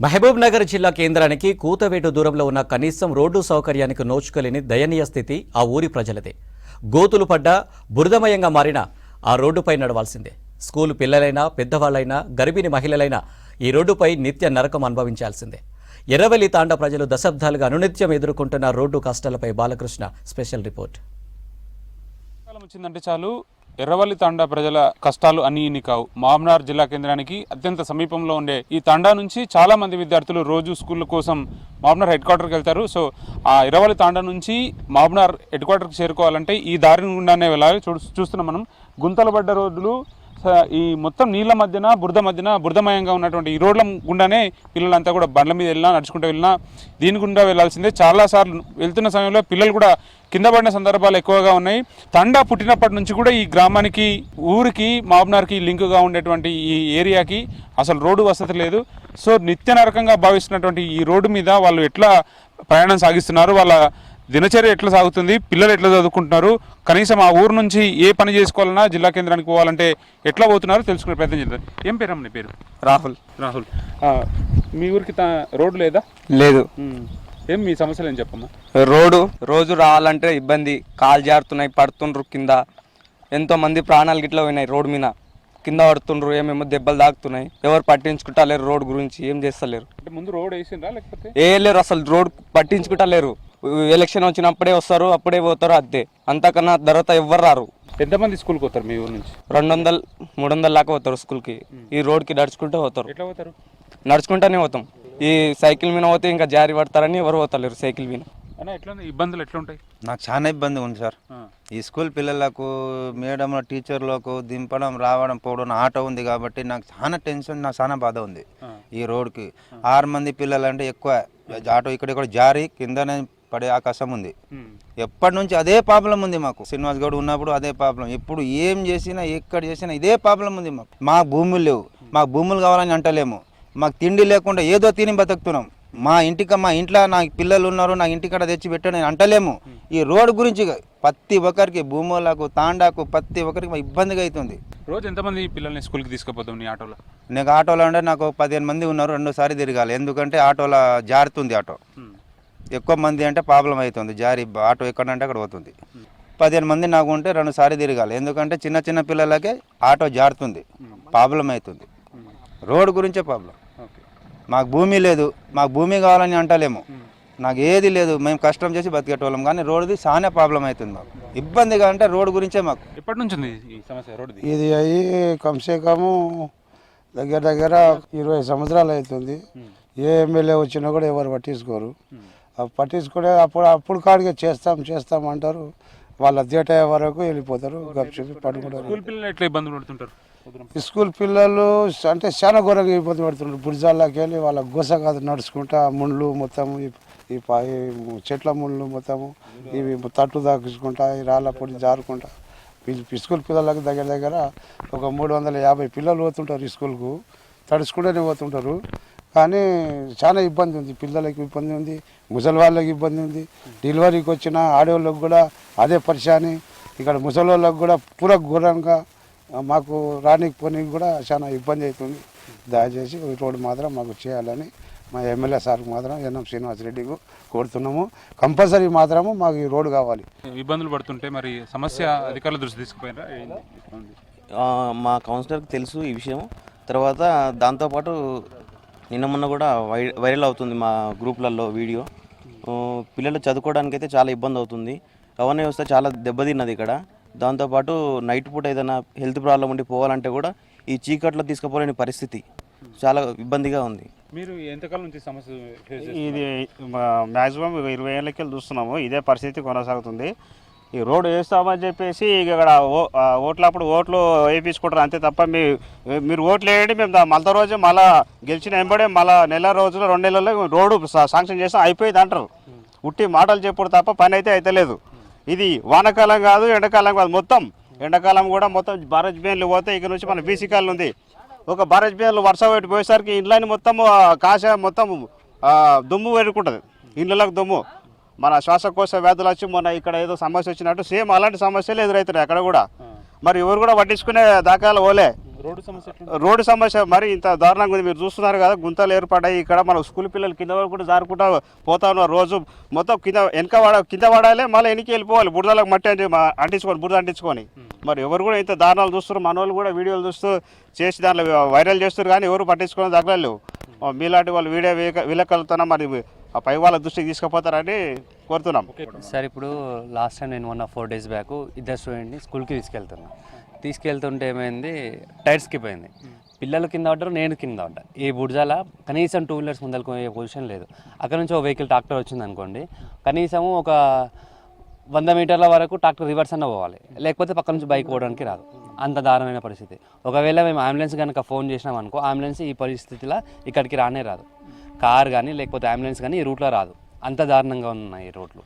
మహబూబ్ నగర్ జిల్లా కేంద్రానికి కూతవేటు దూరంలో ఉన్న కనీసం రోడ్డు సౌకర్యానికి నోచుకోలేని దయనీయ స్థితి ఆ ఊరి ప్రజలదే. గోతులు పడ్డా బురదమయంగా మారిన ఆ రోడ్డుపై నడవాల్సిందే. స్కూలు పిల్లలైనా పెద్దవాళ్లైనా గర్భిణీ మహిళలైనా ఈ రోడ్డుపై నిత్య నరకం అనుభవించాల్సిందే. ఎర్రవెల్లి తాండా ప్రజలు దశాబ్దాలుగా అనునిత్యం ఎదుర్కొంటున్న రోడ్డు కష్టాలపై బాలకృష్ణ స్పెషల్ రిపోర్ట్. వచ్చిందంటే చాలు ఎర్రవల్లి తాండా ప్రజల కష్టాలు అన్నీ ఇన్ని కావు. మహబూబ్నగర్ జిల్లా కేంద్రానికి అత్యంత సమీపంలో ఉండే ఈ తాండా నుంచి చాలా మంది విద్యార్థులు రోజు స్కూళ్ళ కోసం మహబూబ్నగర్ హెడ్ క్వార్టర్కి వెళ్తారు. సో ఆ ఎర్రవల్లి తాండా నుంచి మహబూబ్నగర్ హెడ్ క్వార్టర్కి చేరుకోవాలంటే ఈ దారి గుండానే వెళ్ళాలి. చూస్తున్నాం మనం గుంతలు పడ్డ రోడ్లు, ఈ మొత్తం నీళ్ళ మధ్యన బురదమయంగా ఉన్నటువంటి ఈ రోడ్ల గుండానే పిల్లలంతా కూడా బండ్ల మీద వెళ్ళినా నడుచుకుంటూ వెళ్ళినా దీని గుండా వెళ్లాల్సిందే. చాలాసార్లు వెళ్తున్న సమయంలో పిల్లలు కూడా కింద పడిన సందర్భాలు ఎక్కువగా ఉన్నాయి. తండా పుట్టినప్పటి నుంచి కూడా ఈ గ్రామానికి ఊరికి మహబూబ్నగర్కి లింకుగా ఉండేటువంటి ఈ ఏరియాకి అసలు రోడ్డు వసతి లేదు. సో నిత్య నరకంగా భావిస్తున్నటువంటి ఈ రోడ్డు మీద వాళ్ళు ఎట్లా ప్రయాణం సాగిస్తున్నారు, వాళ్ళ దినచర్య ఎట్లా సాగుతుంది, పిల్లలు ఎట్లా చదువుకుంటున్నారు, కనీసం ఆ ఊరు నుంచి ఏ పని చేసుకోవాలన్నా జిల్లా కేంద్రానికి పోవాలంటే ఎట్లా పోతున్నారో తెలుసుకునే ప్రయత్నం చేద్దాం. ఏం పేరమ్మ నీ పేరు? రాహుల్. మీ ఊరికి రోడ్డు లేదా? లేదు. ఏం మీ సమస్యలు ఏం చెప్పమ్మా? రోడ్డు రోజు రావాలంటే ఇబ్బంది, కాలు జారుతున్నాయి, పడుతుండ్రు కింద, ఎంతో మంది ప్రాణాలు గిట్లా పోయినాయి రోడ్డు మీద, కింద పడుతుండ్రు, ఏమేమో దెబ్బలు తాకుతున్నాయి. ఎవరు పట్టించుకుంటలేరు రోడ్డు గురించి, ఏం చేస్తలేరు. అంటే ముందు రోడ్ వేసిండ్రా లేకపోతే? ఏ లేరు, అసలు రోడ్ పట్టించుకుంటలేరు. ఎలక్షన్ వచ్చినప్పుడే వస్తారు, అప్పుడే పోతారు, అంతే. అంతకన్నా తర్వాత ఎవ్వరు రారు. ఎంతమంది స్కూల్కి పోతారు మీ ఊరు నుంచి? 200-300 దాకా పోతారు స్కూల్కి. ఈ రోడ్కి నడుచుకుంటూ పోతారు. ఎట్లా పోతారు? నడుచుకుంటూనే పోతాం. ఈ సైకిల్ మీద పోతే ఇంకా జారి పడతారని ఎవరు పోతలేరు సైకిల్ మీద. ఎట్లా ఇబ్బందులు ఎట్లా ఉంటాయి? నాకు చాలా ఇబ్బంది ఉంది సార్. ఈ స్కూల్ పిల్లలకు, మేడం, టీచర్లకు దింపడం, రావడం, పోవడం, ఆటో ఉంది కాబట్టి నాకు చాలా టెన్షన్, నాకు చాలా బాధ ఉంది. ఈ రోడ్కి 6 మంది పిల్లలు అంటే ఎక్కువ, ఆటో ఇక్కడ జారి కిందనే పడే అవకాశం ఉంది. ఎప్పటి నుంచి అదే ప్రాబ్లం ఉంది మాకు. శ్రీనివాస్ గౌడ్ ఉన్నప్పుడు అదే ప్రాబ్లం, ఇప్పుడు ఏం చేసినా ఎక్కడ చేసినా ఇదే ప్రాబ్లం ఉంది మాకు. మాకు భూములు లేవు, మాకు భూములు కావాలని అంటలేము, మాకు తిండి లేకుండా ఏదో తిని బతుకుతున్నాం. మా ఇంట్లో నా పిల్లలు ఉన్నారు, నా ఇంటికాడ తెచ్చి పెట్టాను అంటలేము. ఈ రోడ్డు గురించి ప్రతి ఒక్కరికి, భూములకు, తాండాకు, ప్రతి ఒక్కరికి ఇబ్బందిగా అవుతుంది. రోజు ఎంతమంది పిల్లల్ని స్కూల్కి తీసుకుపోతాం నీ ఆటోలో? నాకు ఆటోలో అంటే నాకు 15 మంది ఉన్నారు, 2 సార్లు తిరగాలి. ఎందుకంటే ఆటోలో జారుతుంది. ఆటో ఎక్కువ మంది అంటే ప్రాబ్లం అవుతుంది, జారి ఆటో ఎక్కడంటే అక్కడ పోతుంది. 15 మంది నాకు ఉంటే 2 సార్లు తిరగాలి. ఎందుకంటే చిన్న పిల్లలకే ఆటో జారుతుంది, ప్రాబ్లం అవుతుంది. రోడ్డు గురించే ప్రాబ్లం. మాకు భూమి లేదు, మాకు భూమి కావాలని అంటలేము, నాకు ఏది లేదు, మేము కష్టం చేసి బతికేటోళ్ళం. కానీ రోడ్డుది చాలా ప్రాబ్లం అవుతుంది మాకు. ఇబ్బందిగా అంటే రోడ్డు గురించే మాకు. ఎప్పటి నుంచి ఉంది ఈ సమస్య రోడ్డుది? ఇది అయ్యి కమ్సే కము దగ్గర 20 సంవత్సరాలు అవుతుంది. ఏ ఎమ్మెల్యే వచ్చినా కూడా ఎవరు పట్టించుకోరు. పట్టించుకునే అప్పుడు కాడిగా చేస్తాం అంటారు. వాళ్ళ తీట వరకు వెళ్ళిపోతారు, గప్చిపి పడుకుంటారు. స్కూల్ పిల్లలు ఎట్లా ఇబ్బంది పడుతుంటారు? స్కూల్ పిల్లలు అంటే చాలా ఘోరంగా ఇబ్బంది పడుతుంటారు. బుర్జాల్లోకి వెళ్ళి వాళ్ళ గొస కాదు నడుచుకుంటా, ముళ్ళు మొత్తము, ఈ చెట్ల ముళ్ళు మొత్తము, ఇవి తట్టు దాచుకుంటా, ఈ రాళ్ళ పొడి జారుకుంటా. స్కూల్ పిల్లలకు దగ్గర ఒక 350 పిల్లలు పోతుంటారు ఈ స్కూల్కు, తడుచుకుంటూనే పోతుంటారు. కానీ చాలా ఇబ్బంది ఉంది, పిల్లలకి ఇబ్బంది ఉంది, ముసలి వాళ్ళకి ఇబ్బంది ఉంది. డెలివరీకి వచ్చిన ఆడవాళ్ళకి కూడా అదే పరిశాని. ఇక్కడ ముసలి వాళ్ళకి కూడా పూర ఘోరంగా, మాకు రానికి పోనీకి కూడా చాలా ఇబ్బంది అవుతుంది. దయచేసి ఈ రోడ్డు మాత్రం మాకు చేయాలని మా ఎమ్మెల్యే సార్కి మాత్రం ఎన్ఎం శ్రీనివాసరెడ్డికి కోరుతున్నాము. కంపల్సరీ మాత్రము మాకు ఈ రోడ్డు కావాలి. ఇబ్బందులు పడుతుంటే మరి సమస్య అధికారుల దృష్టి తీసుకుపోయినా? మా కౌన్సిలర్కి తెలుసు ఈ విషయం. తర్వాత దాంతోపాటు నిన్న మొన్న కూడా వైరల్ అవుతుంది మా గ్రూప్లలో వీడియో. పిల్లలు చదువుకోవడానికి అయితే చాలా ఇబ్బంది అవుతుంది. రవాణా వ్యవస్థ చాలా దెబ్బతిన్నది ఇక్కడ. దాంతోపాటు నైట్ పూట ఏదైనా హెల్త్ ప్రాబ్లం ఉండి పోవాలంటే కూడా ఈ చీకట్లో తీసుకుపోలేని పరిస్థితి, చాలా ఇబ్బందిగా ఉంది. మీరు ఎంతకాలం నుంచి సమస్య? ఇది మ్యాక్సిమం 20 ఏళ్ళకి చూస్తున్నాము, ఇదే పరిస్థితి కొనసాగుతుంది. ఈ రోడ్డు వేస్తామని చెప్పేసి ఇక్కడ ఓట్లప్పుడు ఓట్లు వేయించుకుంటారు అంతే తప్ప, మీరు ఓట్లు వేయండి, మేము మళ్ళీ రోజు మళ్ళీ గెలిచిన వెంబడే మళ్ళీ నెల రోజులు 2 నెలల్లో రోడ్డు శాంక్షన్ చేస్తాం అయిపోయింది అంటారు. ఉట్టి మాటలు చెప్పుడు తప్ప పని అయితే అయితలేదు. ఇది వానకాలం కాదు, ఎండాకాలం కాదు, మొత్తం ఎండాకాలం కూడా మొత్తం బారేజ్ బేన్లు పోతే ఇక్కడ నుంచి మన బీసీ కాలం ఉంది. ఒక బారేజ్ బేన్లు వర్షం పెట్టి పోయేసరికి ఇండ్లని మొత్తం మొత్తం దుమ్ము పెట్టుకుంటుంది, ఇండ్లకు దుమ్ము. మన శ్వాసకోశ వ్యాధులు వచ్చి మొన్న ఇక్కడ ఏదో సమస్య వచ్చినట్టు సేమ్ అలాంటి సమస్యలు ఎదురవుతున్నాయి అక్కడ కూడా. మరి ఎవరు కూడా పట్టించుకునే దాఖలు ఓలే. రోడ్డు సమస్య ఎట్లా? రోడ్డు సమస్య మరి ఇంత దారుణంగా ఉంది. మీరు చూస్తున్నారు కదా, గుంతలు ఏర్పడ్డాయి ఇక్కడ. మన స్కూల్ పిల్లలు కింద వరకు కూడా జారుకుంటా పోతా ఉన్నారు. రోజు మొత్తం కింద పడాలి, మళ్ళీ వెనక్కి వెళ్ళిపోవాలి, బురదలకు మట్టి అంటించుకొని బురద అంటించుకొని. మరి ఎవరు కూడా ఇంత దారుణాలు చూస్తారు. మన వాళ్ళు కూడా వీడియోలు చూస్తూ చేసి దాంట్లో వైరల్ చేస్తారు, కానీ ఎవరు పట్టించుకునే దగ్గరలేవు. మీలాంటి వాళ్ళు వీడియో విలేకరులతో మరి ఆ పై వాళ్ళ దృష్టికి తీసుకుపోతారని కోరుతున్నాం. సార్ ఇప్పుడు లాస్ట్ టైం నేను 4 days బ్యాక్ ఇద్దరు స్టూడెంట్ని స్కూల్కి తీసుకెళ్తుంటే ఏమైంది, టైర్ స్కిప్ అయింది. పిల్లలు కింద పడ్డారు, నేను కింద పడ్డా. ఈ బుర్జాల కనీసం 2 wheelers ముందరకు పోయే పొజిషన్ లేదు. అక్కడ నుంచి ఒక వెహికల్ ట్రాక్టర్ వచ్చింది అనుకోండి, కనీసము ఒక 100 మీటర్ల వరకు ట్రాక్టర్ రివర్స్ అన్న పోవాలి, లేకపోతే పక్క నుంచి బైక్ పోవడానికి రాదు. అంత దారుణమైన పరిస్థితి. ఒకవేళ మేము అంబులెన్స్ కనుక ఫోన్ చేసినాం అనుకో, అంబులెన్స్ ఈ పరిస్థితిలో ఇక్కడికి రానే రాదు. కార్ కానీ లేకపోతే అంబులెన్స్ కానీ ఈ రూట్లో రాదు. అంత దారుణంగా ఉన్నాయి ఈ రోడ్లు.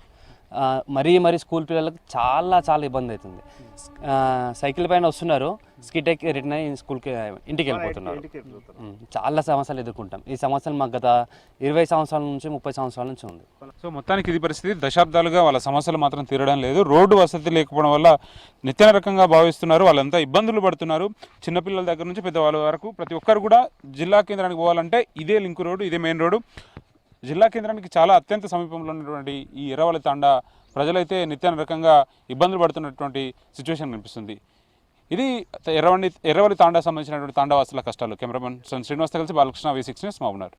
మరీ స్కూల్ పిల్లలకు చాలా ఇబ్బంది అవుతుంది. సైకిల్ పైన వస్తున్నారు, స్కిట్ ఎక్కి రిటర్న్ అయ్యి ఇంటికి వెళ్ళిపోతున్నారు. చాలా సమస్యలు ఎదుర్కొంటాం. ఈ సమస్యలు మాకు గత 20 సంవత్సరాల నుంచి 30 సంవత్సరాల నుంచి ఉంది. సో మొత్తానికి ఇది పరిస్థితి. దశాబ్దాలుగా వాళ్ళ సమస్యలు మాత్రం తీరడం లేదు. రోడ్డు వసతి లేకపోవడం వల్ల నిత్య రకంగా భావిస్తున్నారు. వాళ్ళంతా ఇబ్బందులు పడుతున్నారు. చిన్నపిల్లల దగ్గర నుంచి పెద్దవాళ్ళ వరకు ప్రతి ఒక్కరు కూడా జిల్లా కేంద్రానికి పోవాలంటే ఇదే లింక్ రోడ్డు, ఇదే మెయిన్ రోడ్డు. జిల్లా కేంద్రానికి చాలా అత్యంత సమీపంలో ఉన్నటువంటి ఈ ఎర్రవల్లి తాండా ప్రజలైతే నిత్య రకంగా ఇబ్బందులు పడుతున్నటువంటి సిచ్యువేషన్ కనిపిస్తుంది. ఇది ఎర్రవల్లి తాండా సంబంధించినటువంటి తాండావాసుల కష్టాలు. కెమెరామెన్ శ్రీనివాస్తో కలిసి బాలకృష్ణ, V6 న్యూస్, మహబూబ్నగర్.